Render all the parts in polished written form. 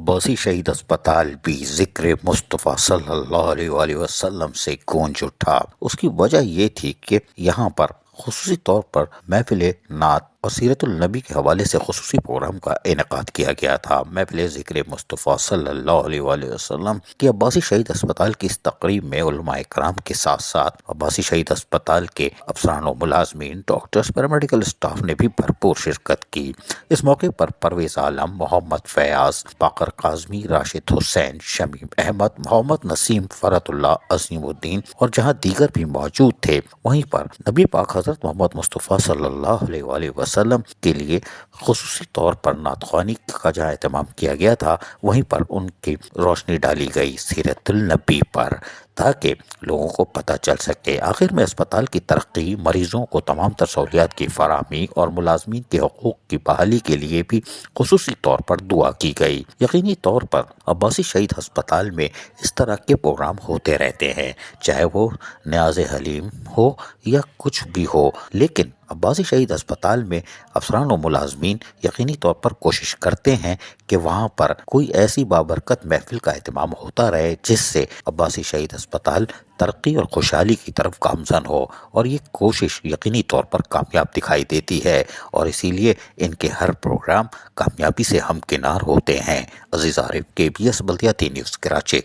عباسی شہید اسپتال بھی ذکر مصطفیٰ صلی اللہ علیہ وآلہ وسلم سے گونج اٹھا۔ اس کی وجہ یہ تھی کہ یہاں پر خصوصی طور پر محفل نعت اور سیرت النبی کے حوالے سے خصوصی پروگرام کا انعقاد کیا گیا تھا۔ محفل ذکر مصطفیٰ صلی اللہ علیہ وآلہ وسلم کی عباسی شہید اسپتال کی اس تقریب میں علماء کرام کے ساتھ ساتھ عباسی شہید اسپتال کے افسران و ملازمین، ڈاکٹرز، پیرامیڈیکل اسٹاف نے بھی بھرپور شرکت کی۔ اس موقع پر پرویز عالم، محمد فیاض، باقر کاظمی، راشد حسین، شمیم احمد، محمد نسیم، فرحت اللہ، عظیم الدین اور جہاں دیگر بھی موجود تھے، وہیں پر نبی پاک حضرت محمد مصطفیٰ صلی اللہ علیہ وآلہ وسلم کے لیے خصوصی طور پر نعت خوانی کا جہاں اہتمام کیا گیا تھا، وہیں پر ان کی روشنی ڈالی گئی سیرت النبی پر، تاکہ لوگوں کو پتہ چل سکے۔ آخر میں اسپتال کی ترقی، مریضوں کو تمام تر سہولیات کی فراہمی اور ملازمین کے حقوق کی بحالی کے لیے بھی خصوصی طور پر دعا کی گئی۔ یقینی طور پر عباسی شہید ہسپتال میں اس طرح کے پروگرام ہوتے رہتے ہیں، چاہے وہ نیاز حلیم ہو یا کچھ بھی ہو، لیکن عباسی شہید ہسپتال میں افسران و ملازمین یقینی طور پر کوشش کرتے ہیں کہ وہاں پر کوئی ایسی بابرکت محفل کا اہتمام ہوتا رہے جس سے عباسی شہید ہسپتال ترقی اور خوشحالی کی طرف گامزن ہو، اور یہ کوشش یقینی طور پر کامیاب دکھائی دیتی ہے، اور اسی لیے ان کے ہر پروگرام کامیابی سے ہمکنار ہوتے ہیں۔ عزیز عارف، KBS بلدیاتی نیوز، کراچی۔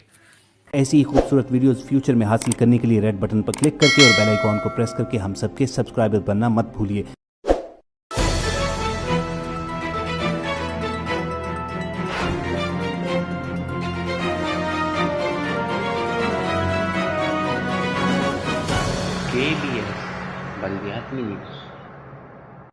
ایسی ہی خوبصورت ویڈیوز فیوچر میں حاصل کرنے کے لیے ریڈ بٹن پر کلک کر کے اور بیل آئیکن کو پریس کر کے ہم سب کے سبسکرائبر بننا مت بھولیے۔ KBS بلدیاتی نیوز۔